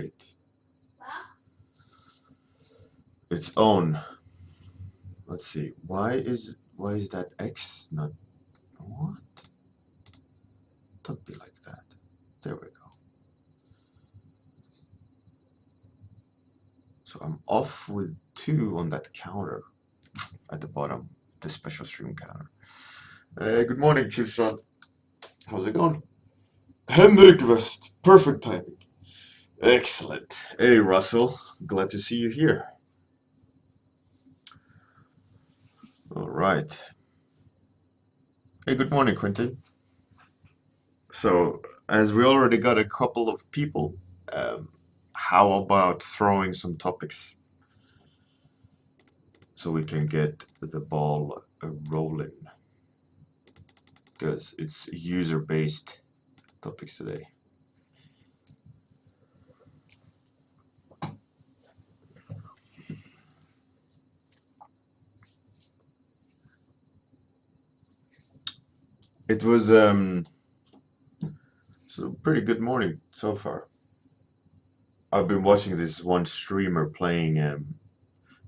right. Its own. Let's see. Why is that X not what? Don't be like that. There we go. So I'm off with 2 on that counter at the bottom, the special stream counter. Good morning, Chief Son. How's it going? Henrik West. Perfect timing. Excellent. Hey, Russell. Glad to see you here. All right. Hey, good morning, Quentin. So, as we already got a couple of people, how about throwing some topics so we can get the ball rolling? Because it's user-based topics today. It was so pretty good morning so far. I've been watching this one streamer playing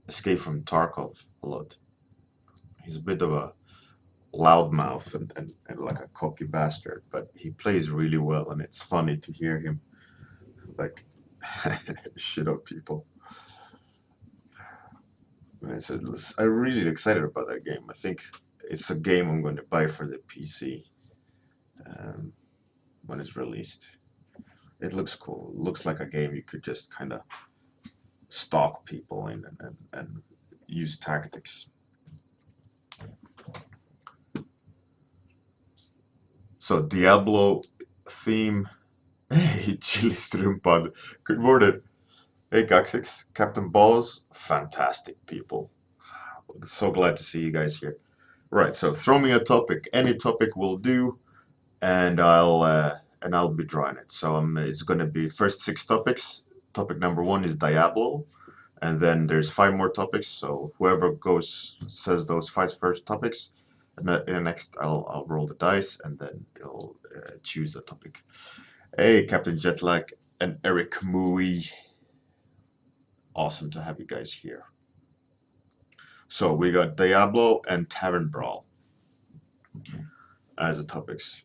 Escape from Tarkov a lot. He's a bit of a loudmouth and like a cocky bastard, but he plays really well, and it's funny to hear him like shit on people. And so I'm really excited about that game. I think it's a game I'm going to buy for the PC when it's released. It looks cool. It looks like a game you could just kind of stalk people in and use tactics. So Diablo theme. Hey, Chili Strumpad. Good morning. Hey, Gaxix. Captain Balls. Fantastic people. So glad to see you guys here. Right, so throw me a topic. Any topic will do, and I'll be drawing it. So it's going to be first 6 topics. Topic number 1 is Diablo, and then there's 5 more topics. So whoever says those 5 first topics, and in the next I'll roll the dice, and then you'll choose a topic. Hey, Captain Jetlag and Eric Mooey. Awesome to have you guys here. So we got Diablo and Tavern Brawl as the topics.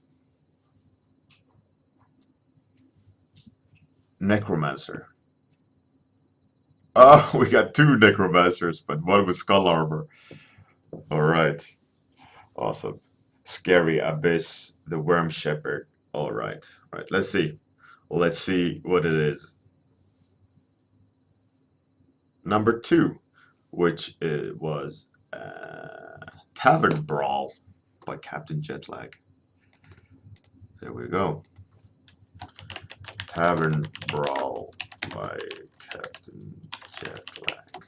Necromancer. Oh, we got 2 Necromancers, but one with Skull Armor. Alright. Awesome. Scary Abyss, the Worm Shepherd. Alright. Right. Let's see. Let's see what it is. Number 2, which was Tavern Brawl by Captain Jetlag. There we go. Tavern Brawl by Captain Jetlag.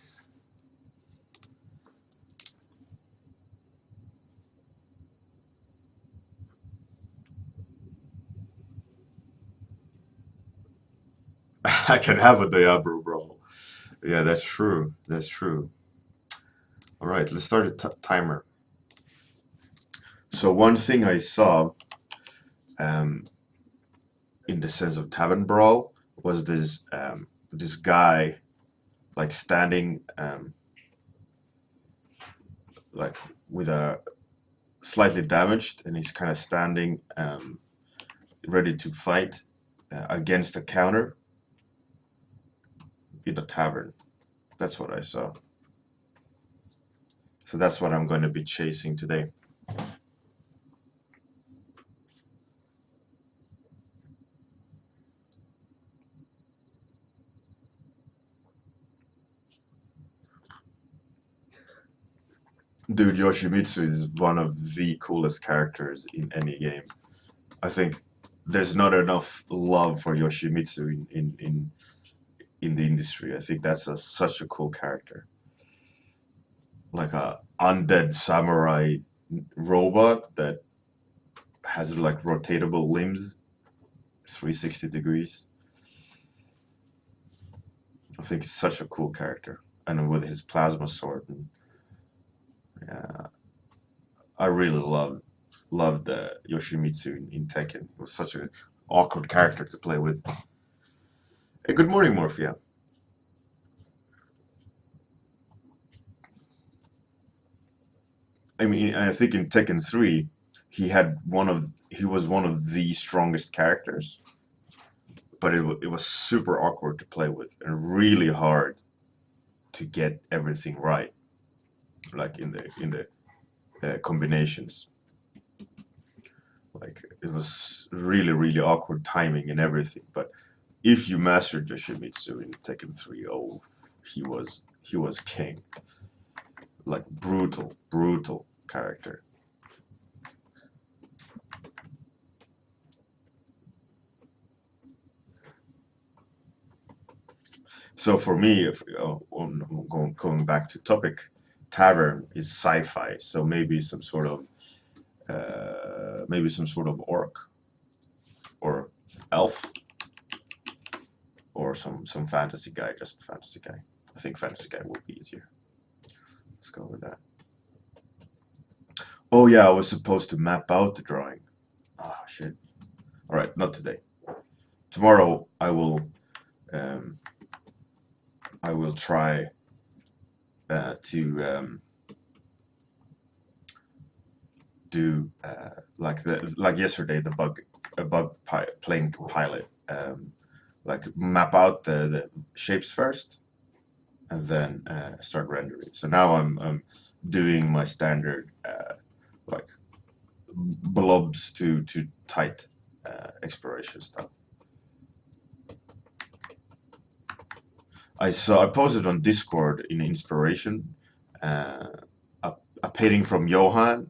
I can have a Diablo Brawl. Yeah, that's true. That's true. All right, let's start a timer. So one thing I saw in the sense of Tavern Brawl was this this guy like standing like with a slightly damaged, and he's kind of standing ready to fight against a counter in a tavern. That's what I saw. So that's what I'm going to be chasing today. Dude, Yoshimitsu is one of the coolest characters in any game. I think there's not enough love for Yoshimitsu in the industry. I think that's such a cool character. Like a undead samurai robot that has like rotatable limbs, 360 degrees. I think it's such a cool character, and with his plasma sword. And, yeah, I really loved Yoshimitsu in Tekken. It was such an awkward character to play with. Hey, good morning, Morphia. I mean, I think in Tekken 3, he was one of the strongest characters, but it was super awkward to play with and really hard to get everything right, like in the combinations. Like it was really awkward timing and everything. But if you mastered Yoshimitsu in Tekken 3, oh, he was king. Like brutal character. So for me, if going back to topic, tavern is sci-fi. So maybe some sort of orc or elf or some fantasy guy, just fantasy guy. I think fantasy guy would be easier. Let's go with that. Oh yeah, I was supposed to map out the drawing. Ah, shit. All right, not today. Tomorrow um, I will try to do like yesterday the plane pilot, like map out the shapes first and then start rendering. So now I'm doing my standard like blobs to tight exploration stuff. I posted on Discord in inspiration uh, a painting from Johan,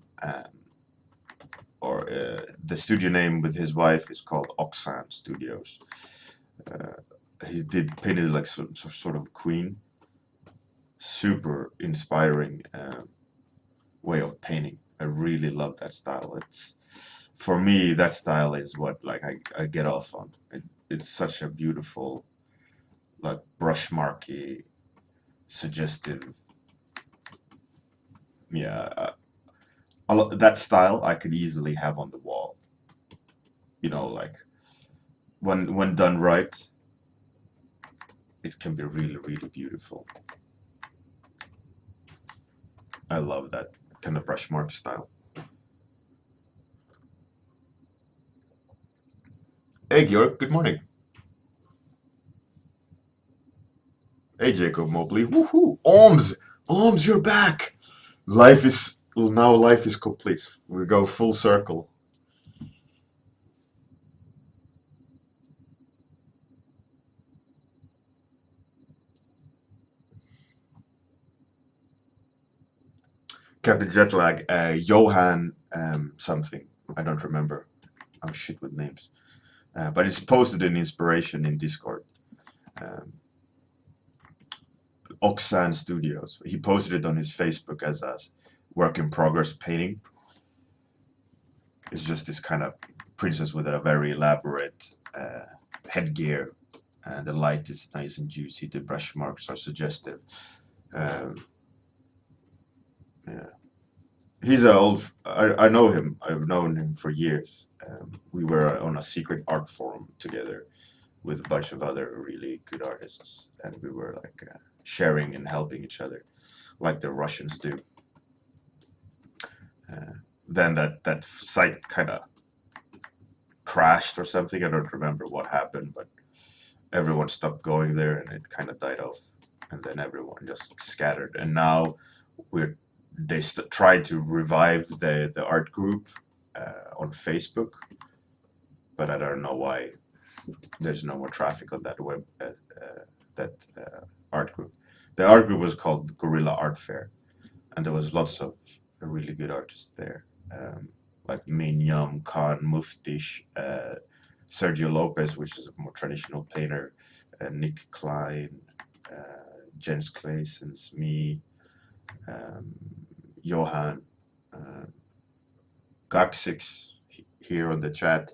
or the studio name with his wife is called Oxan Studios. Uh, he did painted like some sort of queen. Super inspiring way of painting. I really love that style. It's for me that style is what like I get off on. It's such a beautiful like brush marky, suggestive. Yeah, that style I could easily have on the wall. You know, like when done right, it can be really beautiful. I love that kind of brush mark style. Hey Georg, good morning. Hey Jacob Mobley, woohoo! Orms, you're back. Life is complete. We go full circle. Captain Jetlag, Johan something. I don't remember. I'm shit with names. But it's posted in inspiration in Discord. Um, Oxan Studios. He posted it on his Facebook as a work in progress painting. It's just this kind of princess with a very elaborate headgear. And the light is nice and juicy. The brush marks are suggestive. Um, yeah. He's a old. I know him. I've known him for years. We were on a secret art forum together with a bunch of other really good artists, and we were like sharing and helping each other, like the Russians do. Uh, then that site kind of crashed or something. I don't remember what happened, but everyone stopped going there, and it kind of died off. And then everyone just scattered. And now we're they tried to revive the art group on Facebook, but I don't know why there's no more traffic on that that art group. The art group was called Gorilla Art Fair, and there was lots of really good artists there, like Min Yum, Khan, Muftish, Sergio Lopez, which is a more traditional painter, Nick Klein, Jens Claessens, me, um, Johan, uh, Gaxix here on the chat.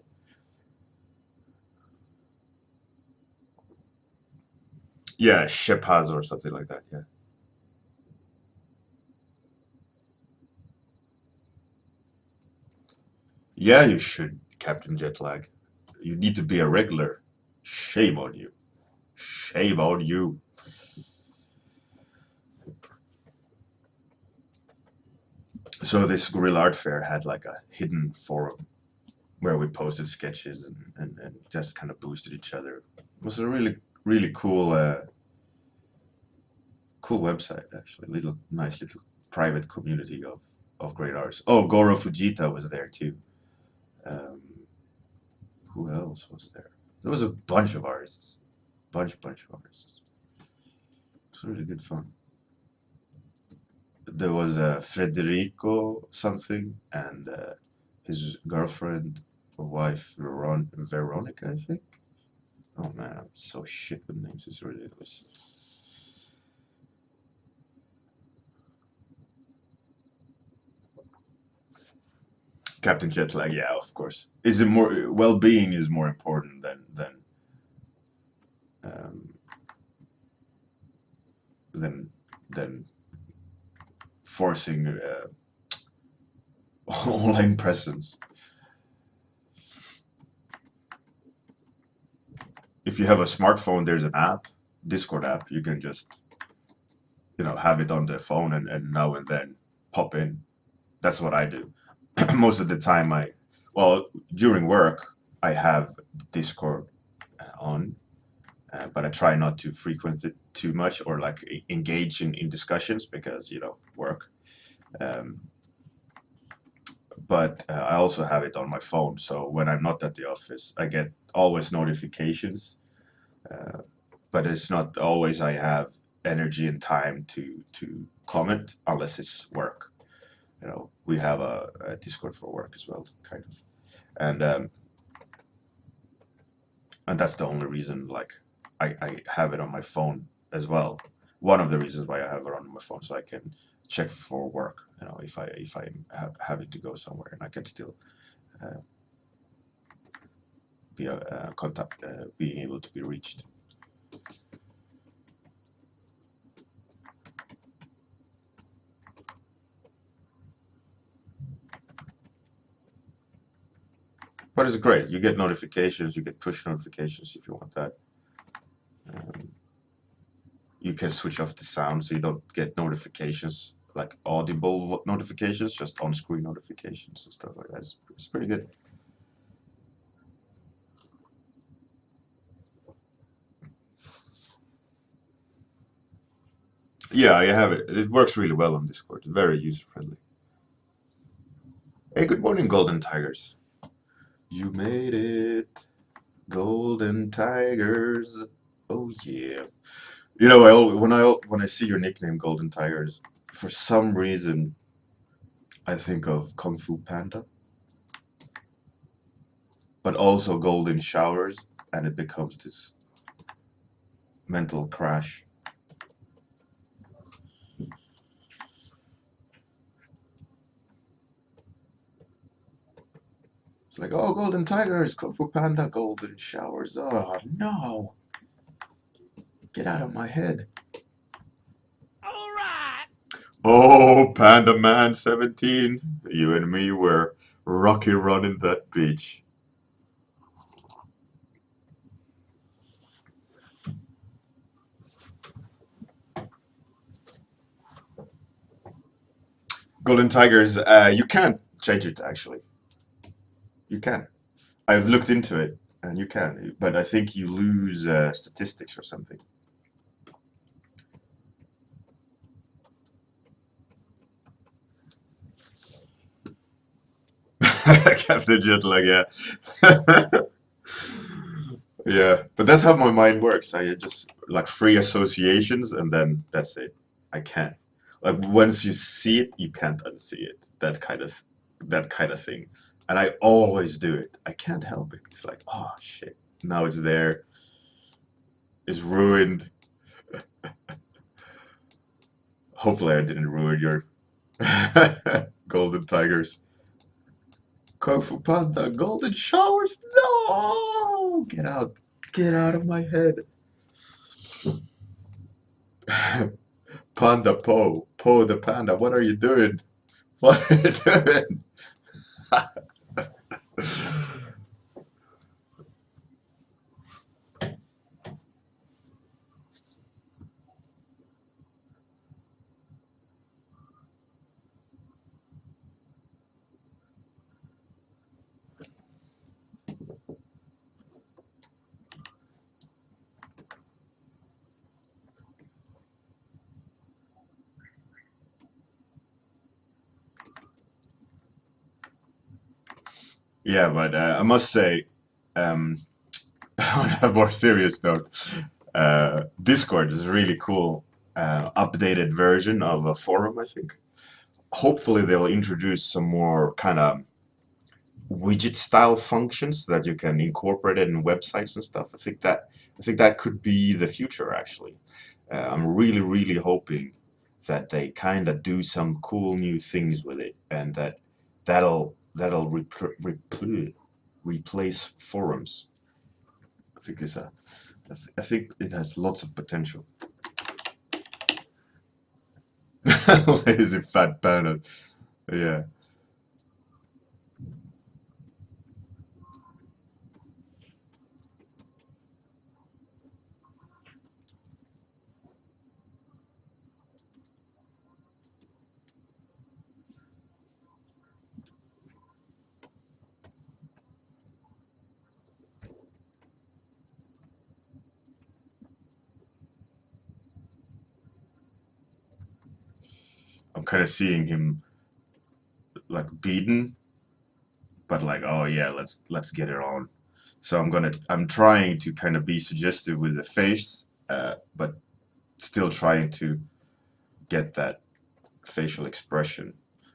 Yeah, Shepaz or something like that. Yeah. Yeah, you should, Captain Jetlag. You need to be a regular. Shame on you. Shame on you. So this Guerrilla Art Fair had like a hidden forum where we posted sketches and just kind of boosted each other. It was a really cool website actually. Little nice little private community of great artists. Oh, Goro Fujita was there too. Um, who else was there? There was a bunch of artists, bunch of artists. It's really good fun. There was Federico something and his girlfriend or wife Veronica, I think. Oh man, I'm so shit with names. It's ridiculous. Captain Jetlag, yeah, of course. Is it more well-being is more important um, than than forcing online presence. If you have a smartphone, there's an app, Discord app. You can just have it on the phone and now and then pop in. That's what I do. Most of the time, well, during work, I have Discord on, but I try not to frequent it too much or like engage in discussions because work. Um, but I also have it on my phone, so when I'm not at the office, I get always notifications. Uh, but it's not always I have energy and time to comment unless it's work. We have a Discord for work as well, kind of, and um, and that's the only reason. Like, I have it on my phone as well. One of the reasons why I have it on my phone, so I can check for work. If I having to go somewhere, and I can still uh, be a contact, being able to be reached. But it's great. You get notifications. You get push notifications if you want that. Um, you can switch off the sound so you don't get notifications like audible notifications, just on-screen notifications and stuff like that. It's pretty good. Yeah, I have it. It works really well on Discord. Very user-friendly. Hey, good morning, Golden Tigers. You made it, Golden Tigers. Oh yeah. When I see your nickname, Golden Tigers, for some reason I think of Kung Fu Panda, but also golden showers, and it becomes this mental crash. It's like, oh, Golden Tigers, Kung Fu Panda, golden showers. Oh no, get out of my head. All right. Oh, Panda Man 17, you and me were rocky running that beach. Golden Tigers, you can't change it actually. You can. I've looked into it, and you can, but I think you lose statistics or something. Captain Jetlag, yeah. Yeah, but that's how my mind works. I just like free associations, and then that's it. I can't. Like once you see it, you can't unsee it. That kind of thing. And I always do it. I can't help it. It's like, oh shit, now it's there. It's ruined. Hopefully, I didn't ruin your Golden Tigers. Kung Fu Panda, Golden Showers. No, get out of my head. Panda Po the panda. What are you doing? What are you doing? Yeah, but I must say, um, on a more serious note, Discord is a really cool updated version of a forum, I think. Hopefully, they'll introduce some more kind of widget style functions that you can incorporate it in websites and stuff. I think that could be the future actually. I'm really hoping that they kind of do some cool new things with it, and that'll replace forums. I think it's a I think it has lots of potential. Lazy fat banner. Yeah. I'm kind of seeing him like beaten, but like, oh yeah, let's get it on. So I'm trying to kind of be suggestive with the face, but still trying to get that facial expression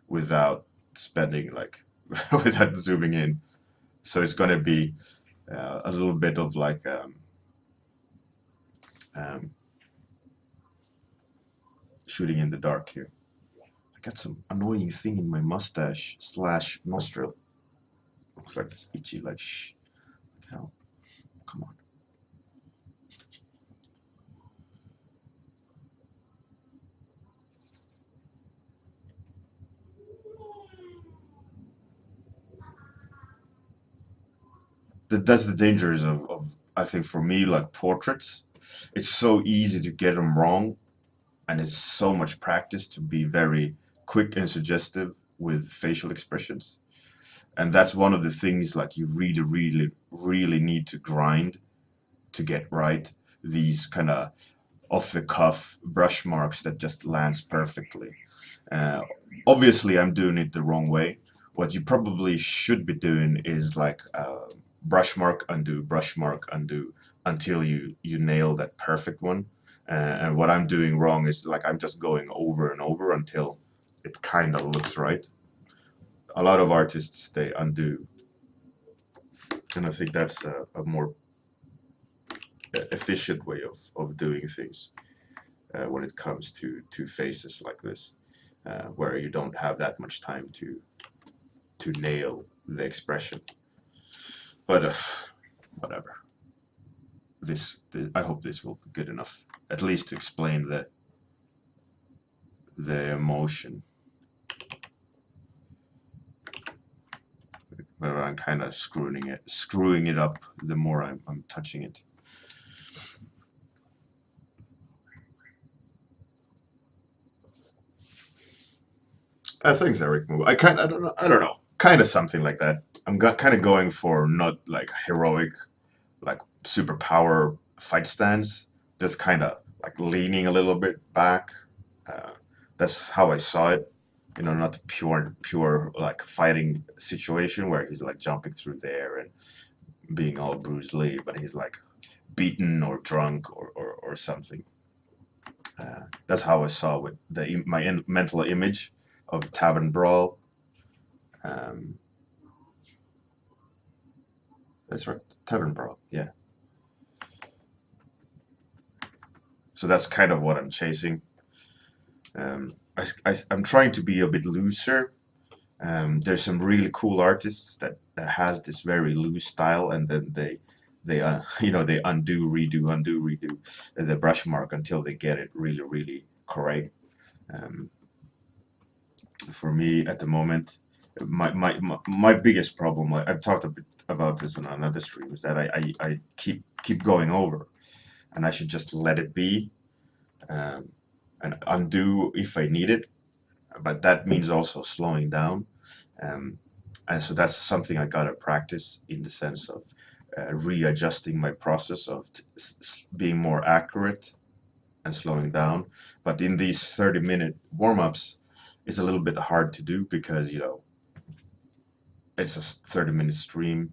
without spending like without zooming in. So it's gonna be a little bit of like um, shooting in the dark here. I got some annoying thing in my mustache slash nostril. Looks like itchy, like shh. Hell, come on. That's the dangers of I think for me like portraits. It's so easy to get them wrong, and it's so much practice to be very quick and suggestive with facial expressions. And that's one of the things like you really need to grind to get right. These kind of off the cuff brush marks that just lands perfectly. Uh, Obviously, I'm doing it the wrong way. What you probably should be doing is like brush mark, undo until you nail that perfect one. And what I'm doing wrong is like I'm just going over and over until it kind of looks right. A lot of artists they undo, and I think that's a more efficient way of doing things when it comes to faces like this, where you don't have that much time to nail the expression. But whatever. I hope this will be good enough, at least to explain the emotion. But I'm kind of screwing it up the more I'm touching it. Thanks, Eric. I don't know, kind of something like that. Kind of going for not like heroic, like superpower fight stance, just kind of like leaning a little bit back. Uh, that's how I saw it. You know, not a pure like fighting situation where he's like jumping through there and being all Bruce Lee, but he's like beaten or drunk or something. That's how I saw with my mental image of Tavern Brawl. Um, that's right, Tavern Brawl. Yeah. So that's kind of what I'm chasing. I'm trying to be a bit looser. There's some really cool artists that has this very loose style, and then they they undo redo the brush mark until they get it really correct. Um, for me at the moment, my biggest problem, like I've talked a bit about this on another stream, is that I keep going over, and I should just let it be, um, and undo if I need it, but that means also slowing down. Um, and so that's something I gotta practice in the sense of readjusting my process of being more accurate and slowing down. But in these 30-minute warm ups, it's a little bit hard to do because it's a 30-minute stream.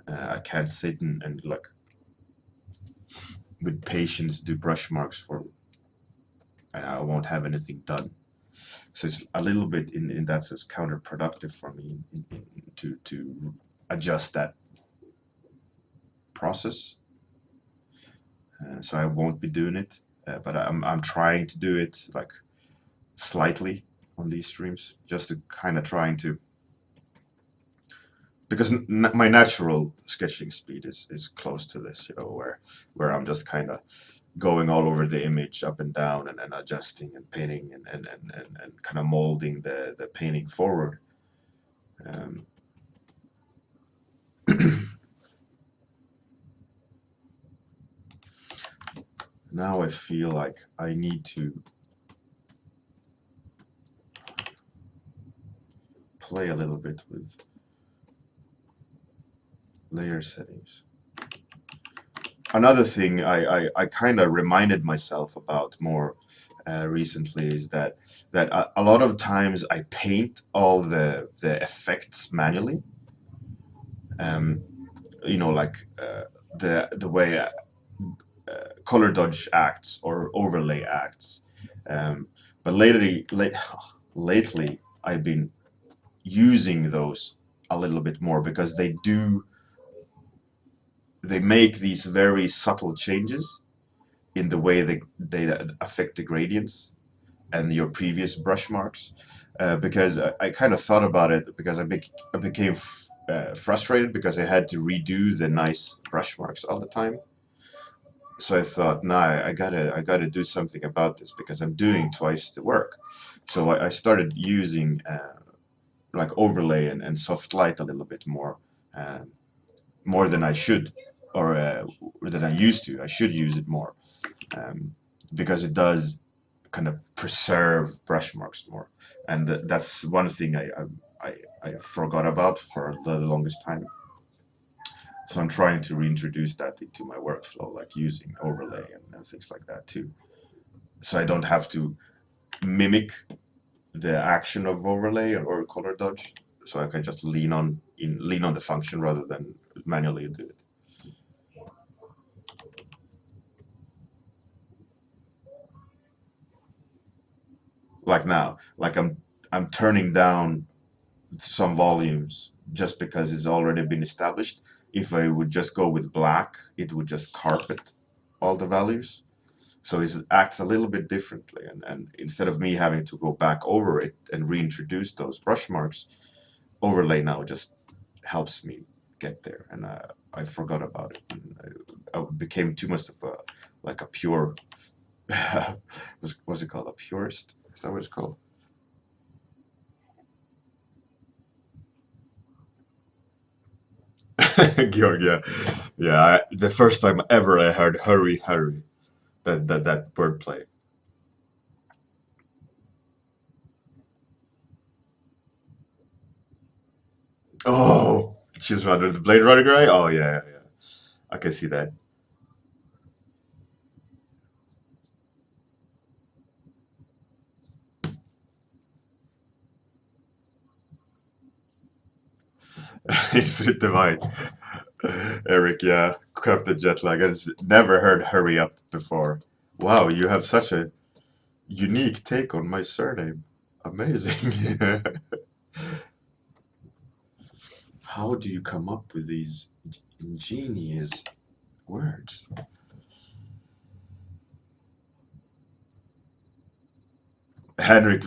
I can't sit and like with patience do brush marks for, and I won't have anything done. So it's a little bit in that sense counterproductive for me to adjust that process. So I won't be doing it, but I'm trying to do it like slightly on these streams, just to kind of trying to, because my natural sketching speed is close to this, you know, where I'm just kind of going all over the image up and down and adjusting and painting and kind of molding the painting forward. Um, now I feel like I need to play a little bit with layer settings. Another thing I kind of reminded myself about more recently is that a lot of times I paint all the effects manually. You know, like the way color dodge acts or overlay acts. But lately I've been using those a little bit more because they make these very subtle changes in the way they affect the gradients and your previous brush marks. Because I kind of thought about it because I became frustrated because I had to redo the nice brush marks all the time. So I thought, nah, I gotta do something about this because I'm doing twice the work. So I started using like overlay and soft light a little bit more than I should, or than I used to. I should use it more because it does kind of preserve brush marks more, and that's one thing I forgot about for the longest time. So I'm trying to reintroduce that into my workflow, like using overlay and things like that too. So I don't have to mimic the action of overlay or color dodge. So I can just lean on the function rather than manually do it. Like now, like I'm turning down some volumes just because it's already been established. If I would just go with black, it would just carpet all the values. So it acts a little bit differently. And instead of me having to go back over it and reintroduce those brush marks, overlay now just helps me get there. And I forgot about it. And I became too much of a pure, what's it called? A purist? Is that what it's called? Georg, yeah, yeah. The first time ever I heard "hurry, hurry," that wordplay. Oh, she's running the Blade Runner guy. Oh yeah, yeah, yeah. I can see that. Infinite Divide. Eric, yeah, Captain Jetlag. I've never heard "hurry up" before. Wow, you have such a unique take on my surname. Amazing. How do you come up with these ingenious words? Henrik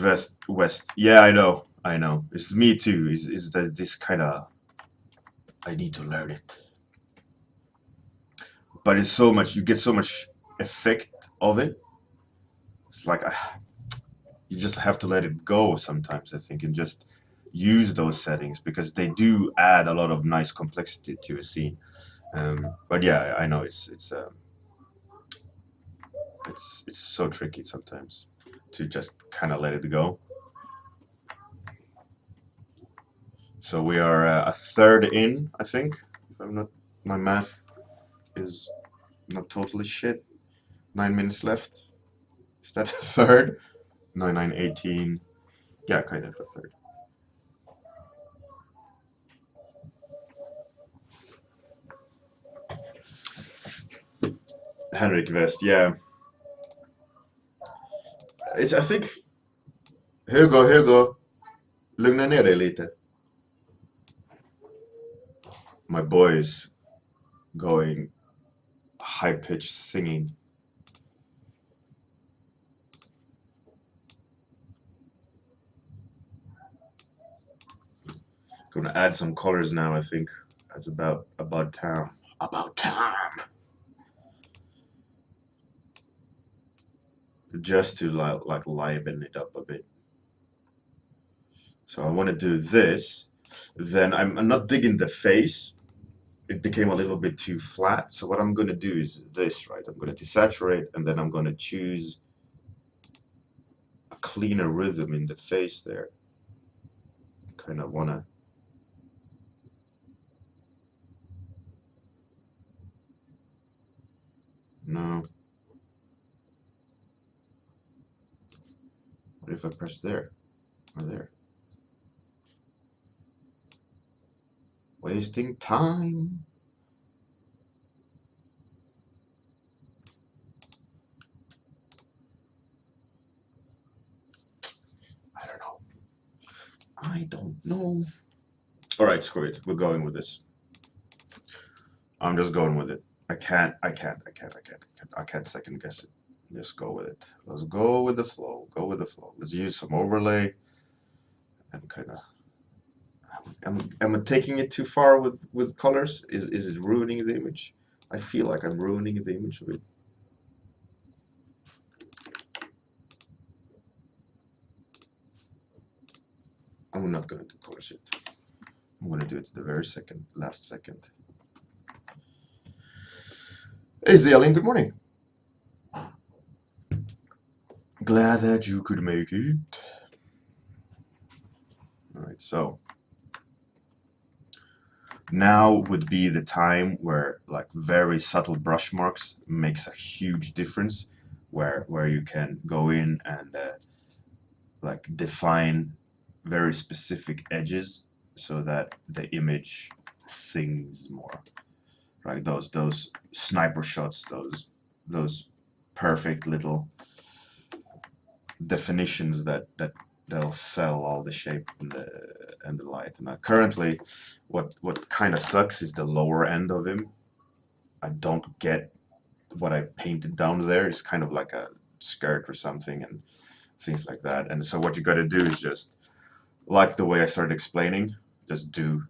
West. Yeah, I know. I know. It's me too. Is that this kind of? I need to learn it. But it's so much. You get so much effect of it. It's like you just have to let it go sometimes. I think and just use those settings because they do add a lot of nice complexity to a scene. But yeah, I know it's so tricky sometimes to just kind of let it go. So we are a third in, I think. If I'm not, my math is not totally shit. 9 minutes left. Is that a third? 9, 9, 18. Yeah, kind of a third. Henrik West, yeah. It's, I think... Hugo. Lugna ner dig lite. My boy is going high-pitched singing. Gonna add some colors now, I think. That's about time. About time! Just to like liven it up a bit. So I want to do this. Then I'm not digging the face. It became a little bit too flat. So what I'm going to do is this, right? I'm going to desaturate, and then I'm going to choose a cleaner rhythm in the face there. Kind of want to... No. What if I press there? Or there? Wasting time. I don't know. All right, screw it. We're going with this. I'm just going with it. I can't second guess it. Just go with it. Let's go with the flow. Go with the flow. Let's use some overlay. And kind of... Am I taking it too far with colors? Is it ruining the image? I feel like I'm ruining the image of it. I'm not gonna do color shit. I'm gonna do it at the very last second. Hey Zalian, good morning. Glad that you could make it. All right, so now would be the time where like very subtle brush marks makes a huge difference, where you can go in and like define very specific edges so that the image sings more, right? Those sniper shots, those perfect little definitions that they'll sell all the shape and the light. And currently, what kind of sucks is the lower end of him. I don't get what I painted down there. It's kind of like a skirt or something and things like that. And so what you got to do is just, like the way I started explaining, just do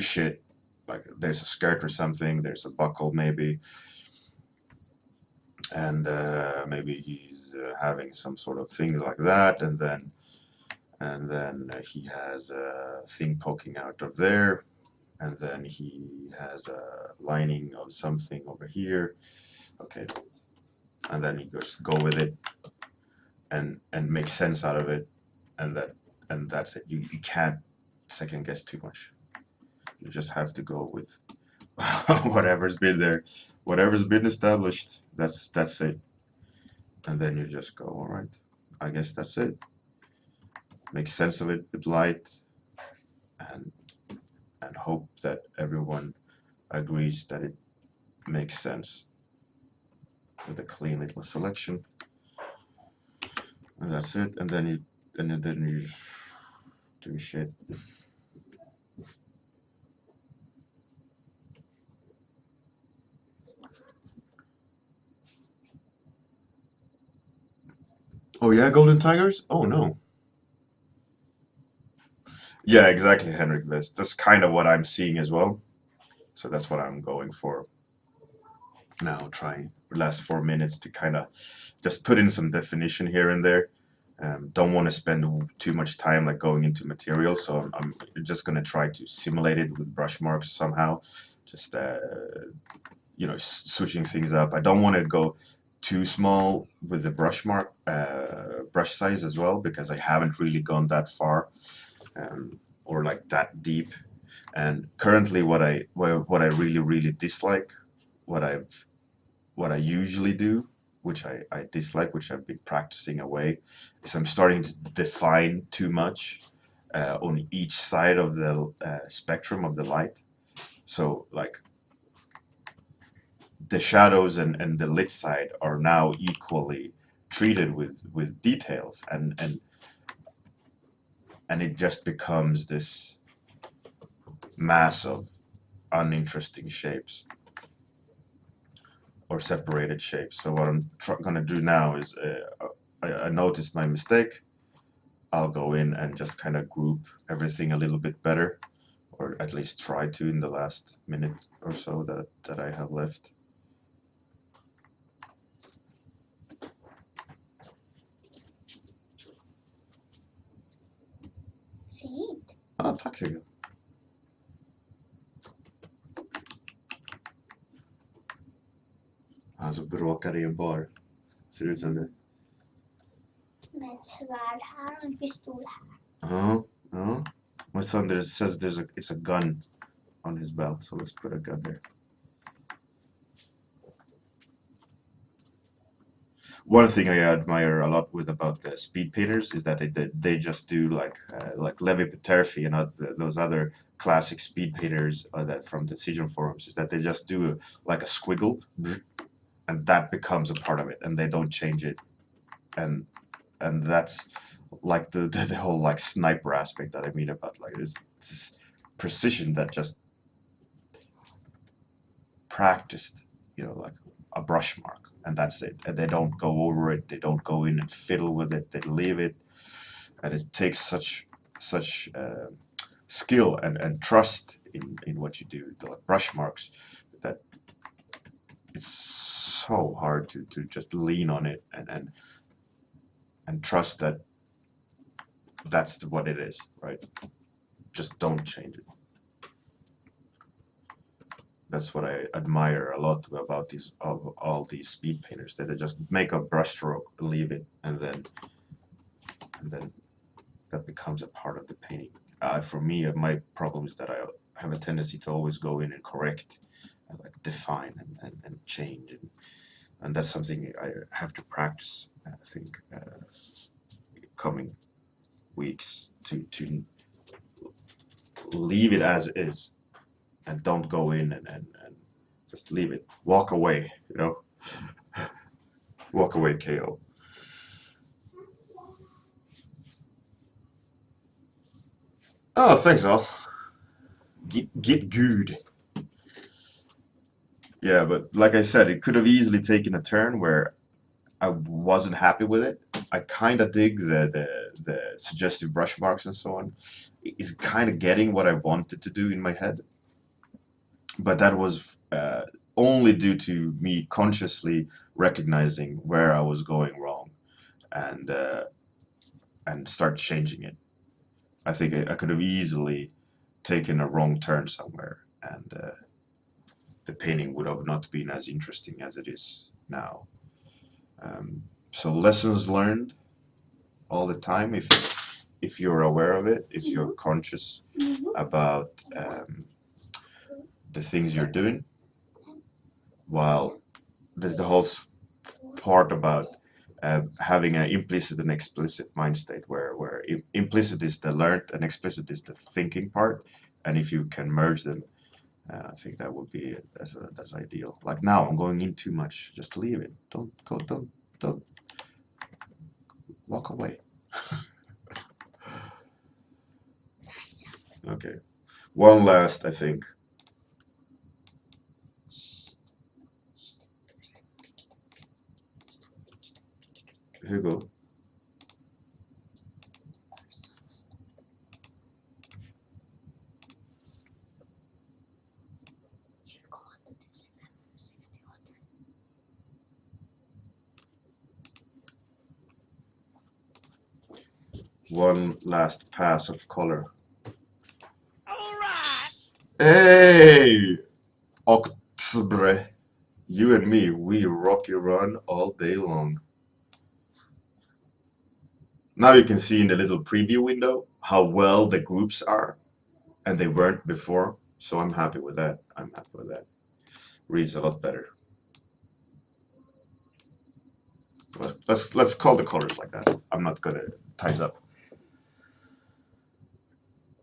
shit. Like there's a skirt or something, there's a buckle maybe, and maybe he's having some sort of thing like that, and then he has a thing poking out of there, and then he has a lining of something over here. Okay, and then you just go with it and make sense out of it, and that's it. You can't second guess too much. You just have to go with whatever's been there, whatever's been established. That's it. And then you just go, all right, I guess that's it. Make sense of it with light, and hope that everyone agrees that it makes sense with a clean little selection. And that's it. And then you do shit. Oh yeah, Golden Tigers? Oh no. Yeah, exactly, Henrik West. That's kind of what I'm seeing as well. So that's what I'm going for now, trying the last 4 minutes to kind of just put in some definition here and there. Don't want to spend too much time like going into material, so I'm just going to try to simulate it with brush marks somehow. Just you know, switching things up. I don't want to go too small with the brush size as well, because I haven't really gone that far or like that deep. And currently, what I really dislike, what I usually do, which I dislike, which I've been practicing away, is I'm starting to define too much on each side of the spectrum of the light. So like the shadows and the lit side are now equally treated with details, and it just becomes this mass of uninteresting shapes or separated shapes. So what I'm gonna do now is I noticed my mistake. I'll go in and just kind of group everything a little bit better, or at least try to in the last minute or so that I have left. Fint. Ja, tack Hugo. Alltså bråkar i en bar. Ser ut som det. Med ett svärd här och en pistol här. Ja. My son says it's a gun on his belt, so let's put a gun there. One thing I admire a lot about the speed painters is that they just do like Levi Peterfi and those other classic speed painters that from decision forums, is that they just do like a squiggle, and that becomes a part of it, and they don't change it, and that's like the whole like sniper aspect that I mean about like this precision that just practiced, like a brush mark, and that's it. And they don't go over it, they don't go in and fiddle with it, they leave it, and it takes such skill and trust in what you do, the brush marks, that it's so hard to just lean on it and trust that that's what it is, right? Just don't change it. That's what I admire a lot about all these speed painters, that they just make a brushstroke, leave it, and then that becomes a part of the painting. For me, my problem is that I have a tendency to always go in and correct, and like define and change, and that's something I have to practice. I think coming weeks to leave it as is, and don't go in and just leave it. Walk away, walk away, KO. Oh, thanks, all. Get good. Yeah, but like I said, it could have easily taken a turn where I wasn't happy with it. I kind of dig the suggestive brush marks and so on. It's kind of getting what I wanted to do in my head, but that was only due to me consciously recognizing where I was going wrong, and start changing it. I think I could have easily taken a wrong turn somewhere, and the painting would have not been as interesting as it is now. So lessons learned all the time, if you're aware of it, if you're conscious about the things you're doing, while there's the whole part about having an implicit and explicit mind state, where implicit is the learned and explicit is the thinking part, and if you can merge them, I think that would be that's ideal. Like now, I'm going in too much. Just leave it. Don't go. Don't walk away. Okay. One last, I think. Hugo. One last pass of color. All right. Hey, Octobre, you and me, we rocky run all day long. Now you can see in the little preview window how well the groups are, and they weren't before. So I'm happy with that. I'm happy with that. Reads a lot better. Let's call the colors like that. I'm not gonna times up.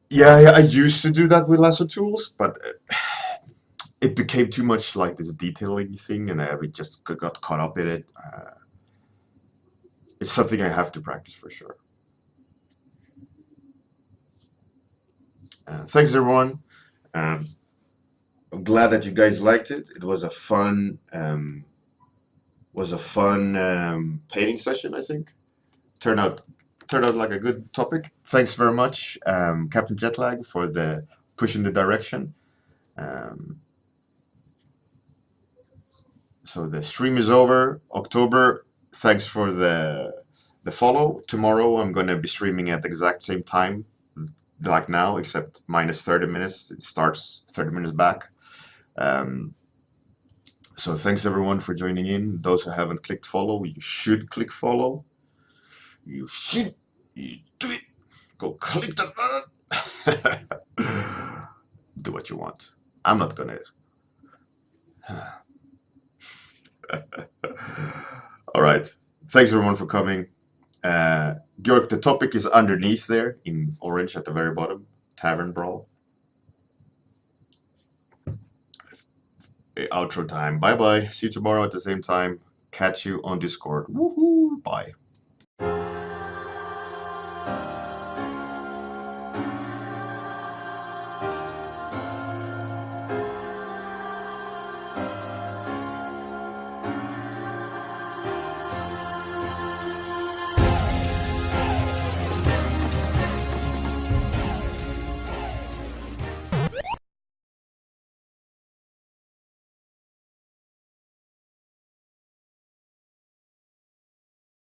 Yeah, I used to do that with lasso tools, but it became too much like this detailing thing, and we just got caught up in it. It's something I have to practice for sure. Thanks everyone. I'm glad that you guys liked it. It was a fun painting session. I think turned out like a good topic. Thanks very much, Captain Jetlag, for the push in the direction. So the stream is over. October. Thanks for the follow. Tomorrow I'm going to be streaming at the exact same time like now, except minus 30 minutes. It starts 30 minutes back. So thanks everyone for joining in. Those who haven't clicked follow, you should click follow. You should. You do it. Go click that button. Do what you want. I'm not gonna. All right. Thanks everyone for coming. Georg, the topic is underneath there in orange at the very bottom. Tavern Brawl. Outro time. Bye bye. See you tomorrow at the same time. Catch you on Discord. Woohoo. Bye.